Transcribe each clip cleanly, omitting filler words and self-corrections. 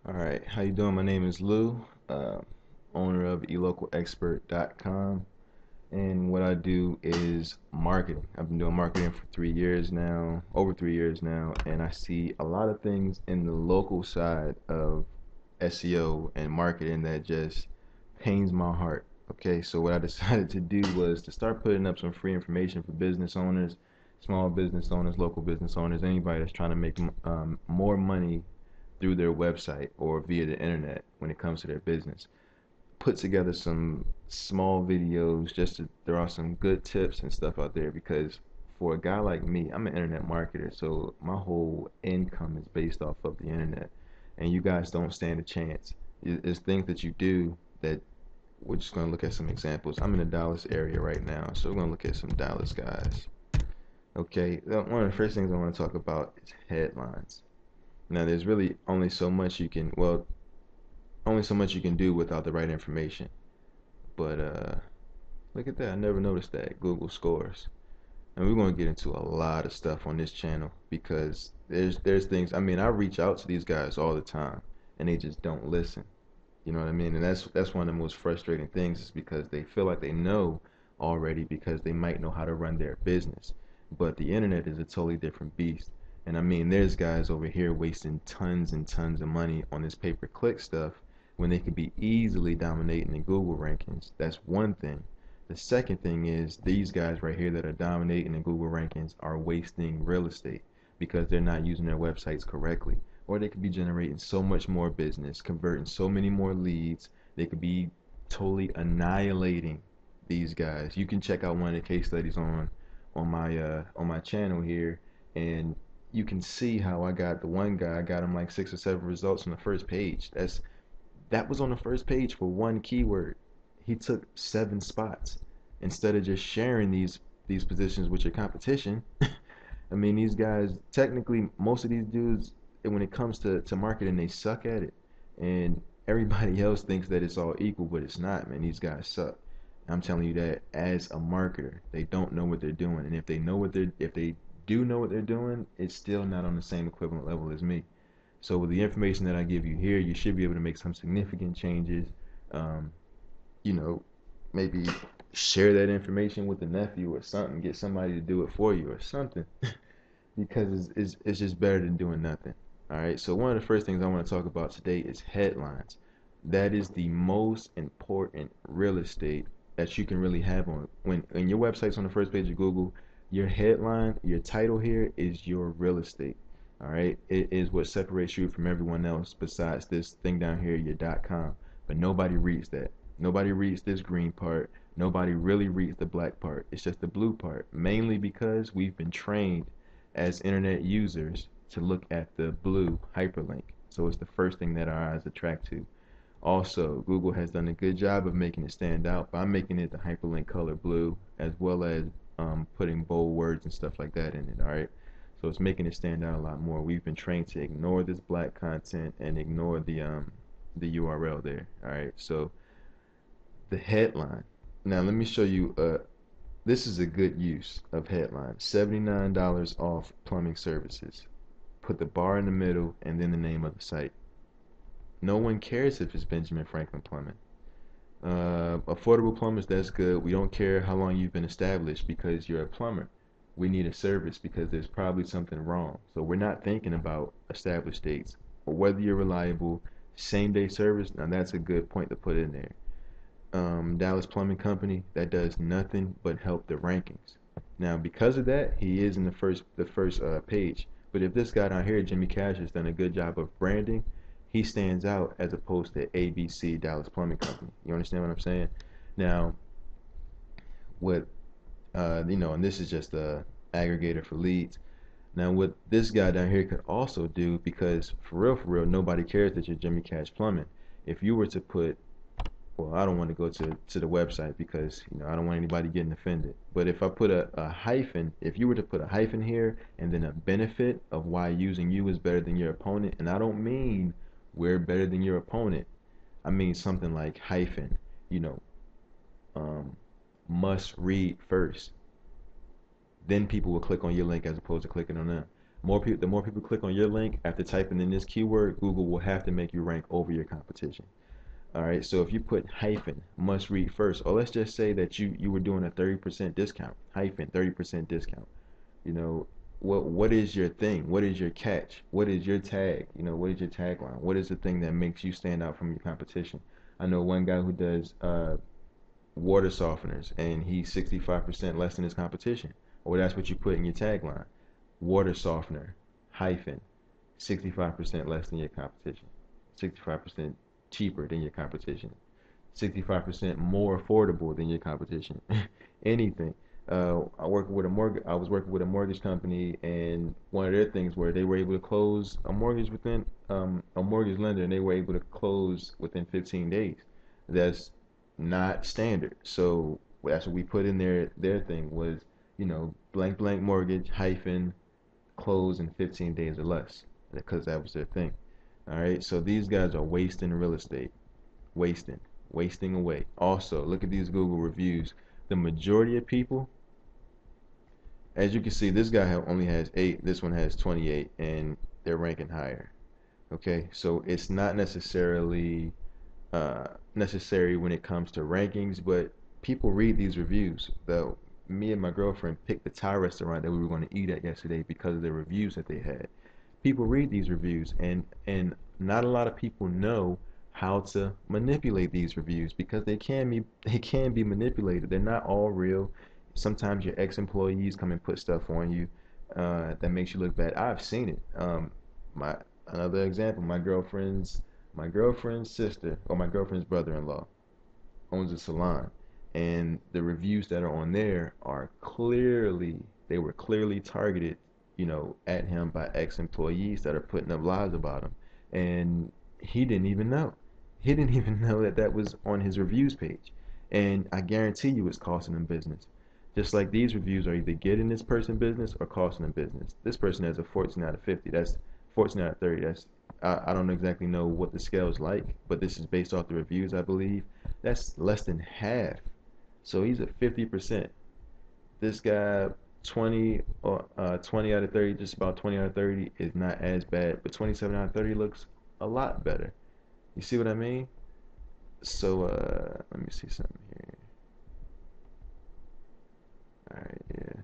All right, how you doing? My name is Lou, owner of elocalexpert.com, and what I do is marketing. I've been doing marketing for 3 years now, over 3 years now, and I see a lot of things in the local side of SEO and marketing that just pains my heart. Okay, so what I decided to do was to start putting up some free information for business owners, small business owners, local business owners, anybody that's trying to make more money through their website or via the internet when it comes to their business. Put together some small videos just to throw out some good tips and stuff out there because for a guy like me, I'm an internet marketer, so my whole income is based off of the internet. And you guys don't stand a chance. It's things that you do that we're just going to look at some examples. I'm in the Dallas area right now, so we're going to look at some Dallas guys. Okay, one of the first things I want to talk about is headlines. Now, there's really only so much you can, well, only so much you can do without the right information. But look at that. I never noticed that. Google scores. And we're going to get into a lot of stuff on this channel because there's things. I mean, I reach out to these guys all the time and they just don't listen. You know what I mean? And that's one of the most frustrating things is because they feel like they know already because they might know how to run their business. But the internet is a totally different beast. And I mean, there's guys over here wasting tons and tons of money on this pay-per-click stuff when they could be easily dominating the Google rankings. That's one thing. The second thing is these guys right here that are dominating the Google rankings are wasting real estate because they're not using their websites correctly. Or they could be generating so much more business, converting so many more leads. They could be totally annihilating these guys. You can check out one of the case studies on my channel here, and you can see how I got the one guy. I got him like 6 or 7 results on the first page. That was on the first page for one keyword. He took 7 spots instead of just sharing these positions with your competition. I mean, these guys technically, most of these dudes, when it comes to marketing, they suck at it, and everybody else thinks that it's all equal, but it's not, man. These guys suck. I'm telling you that as a marketer, they don't know what they're doing, and if they do know what they're doing, it's still not on the same equivalent level as me. So with the information that I give you here, you should be able to make some significant changes. Um, you know, maybe share that information with a nephew or something. Get somebody to do it for you or something, because it's just better than doing nothing. All right. So one of the first things I want to talk about today is headlines. That is the most important real estate that you can really have when your website's on the first page of Google. Your headline, your title here is your real estate. All right. It is what separates you from everyone else besides this thing down here, your .com. But nobody reads that. Nobody reads this green part. Nobody really reads the black part. It's just the blue part, mainly because we've been trained as internet users to look at the blue hyperlink. So it's the first thing that our eyes attract to. Also, Google has done a good job of making it stand out by making it the hyperlink color blue, as well as putting bold words and stuff like that in it. All right, so it's making it stand out a lot more. We've been trained to ignore this black content and ignore the URL there. All right, so the headline. Now let me show you. This is a good use of headline. $79 off plumbing services. Put the bar in the middle and then the name of the site. No one cares if it's Benjamin Franklin Plumbing. Affordable plumbers, that's good. We don't care how long you've been established because you're a plumber. We need a service because there's probably something wrong. So we're not thinking about established dates or whether you're reliable. Same day service, now that's a good point to put in there. Dallas Plumbing Company, that does nothing but help the rankings. Now, because of that, he is in the first page. But if this guy down here, Jimmy Cash, has done a good job of branding, he stands out as opposed to ABC Dallas Plumbing Company. You understand what I'm saying? Now, what and this is just a aggregator for leads. Now, what this guy down here could also do, because for real, nobody cares that you're Jimmy Cash Plumbing. If you were to put, well, I don't want to go to the website because I don't want anybody getting offended. But if I put a hyphen, if you were to put a hyphen here and then a benefit of why using you is better than your opponent, and I don't mean we're better than your opponent. I mean something like hyphen, you know, um, must read first. Then people will click on your link as opposed to clicking on them. The more people click on your link after typing in this keyword, Google will have to make you rank over your competition. All right, so if you put hyphen must read first, or let's just say that you were doing a 30% discount, hyphen 30% discount. You know, what is your thing? What is your catch? What is your tag? You know, what is your tagline? What is the thing that makes you stand out from your competition? I know one guy who does water softeners, and he's 65% less than his competition. Or that's what you put in your tagline: water softener hyphen 65% less than your competition, 65% cheaper than your competition, 65% more affordable than your competition. Anything. I was working with a mortgage company, and one of their things where they were able to close a mortgage within a mortgage lender, and they were able to close within 15 days. That's not standard. So that's what we put in there. Their thing was, blank blank mortgage hyphen close in 15 days or less, because that was their thing. All right. So these guys are wasting real estate, wasting away. Also, look at these Google reviews. The majority of people, as you can see, this guy only has 8, this one has 28, and they're ranking higher. Okay, so it's not necessarily necessary when it comes to rankings, but people read these reviews. Though me and my girlfriend picked the Thai restaurant that we were going to eat at yesterday because of the reviews that they had. People read these reviews, and not a lot of people know how to manipulate these reviews, because they can be manipulated. They're not all real. Sometimes your ex-employees come and put stuff on you that makes you look bad. I've seen it. My Another example: my girlfriend's sister, or my girlfriend's brother-in-law, owns a salon, and the reviews that are on there are clearly they were clearly targeted, at him by ex-employees that are putting up lies about him, and he didn't even know. He didn't even know that that was on his reviews page, and I guarantee you it's costing him business. Just like these reviews are either getting this person business or costing him business. This person has a 14 out of 50. That's 14 out of 30. I don't exactly know what the scale is like, but this is based off the reviews, I believe. That's less than half. So he's at 50%. This guy, 20 out of 30, just about 20 out of 30 is not as bad, but 27 out of 30 looks a lot better. You see what I mean? So let me see something here. All right, yeah.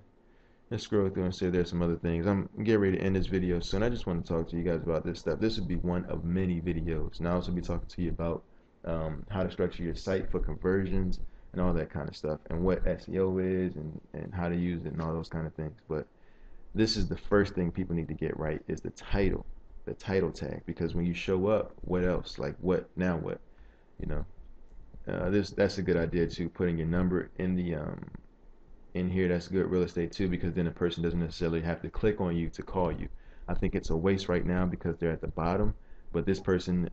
Let's scroll through and see if there's some other things. I'm getting ready to end this video soon. I just want to talk to you guys about this stuff. This would be one of many videos, and I'll also be talking to you about how to structure your site for conversions and all that kind of stuff, and what SEO is, and how to use it, and all those kind of things. But this is the first thing people need to get right, is the title tag, because when you show up, what else? Like, what now? What, you know? That's a good idea too. Putting your number in here, that's good real estate too, because then a person doesn't necessarily have to click on you to call you. I think it's a waste right now because they're at the bottom, but this person,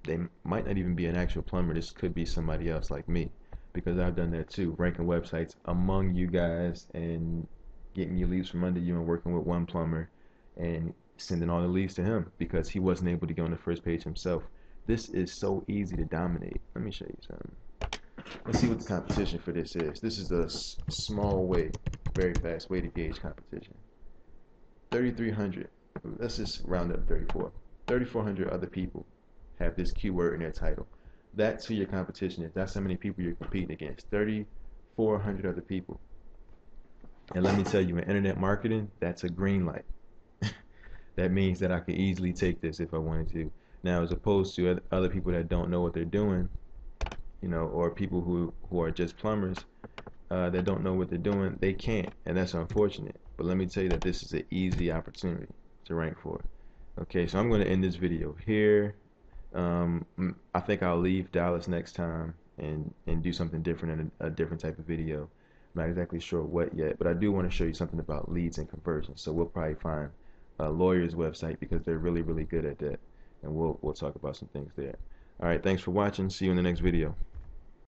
they might not even be an actual plumber. This could be somebody else like me, because I've done that too, ranking websites among you guys and getting you leads from under you, and working with one plumber and sending all the leads to him because he wasn't able to get on the first page himself. This is so easy to dominate. Let me show you something. Let's see what the competition for this is. This is a small way, very fast way to gauge competition. 3,300. Let's just round up 34. 3,400 other people have this keyword in their title. That's who your competition is. That's how many people you're competing against. 3,400 other people. And let me tell you, in internet marketing, that's a green light. That means that I could easily take this if I wanted to. Now, as opposed to other people that don't know what they're doing, or people who are just plumbers that don't know what they're doing, they can't, and that's unfortunate. But let me tell you that this is an easy opportunity to rank for. Okay, so I'm going to end this video here. I think I'll leave Dallas next time and do something different, and a different type of video. I'm not exactly sure what yet, but I do want to show you something about leads and conversions. So we'll probably find a lawyer's website, because they're really, really good at that, and we'll talk about some things there. All right, thanks for watching. See you in the next video.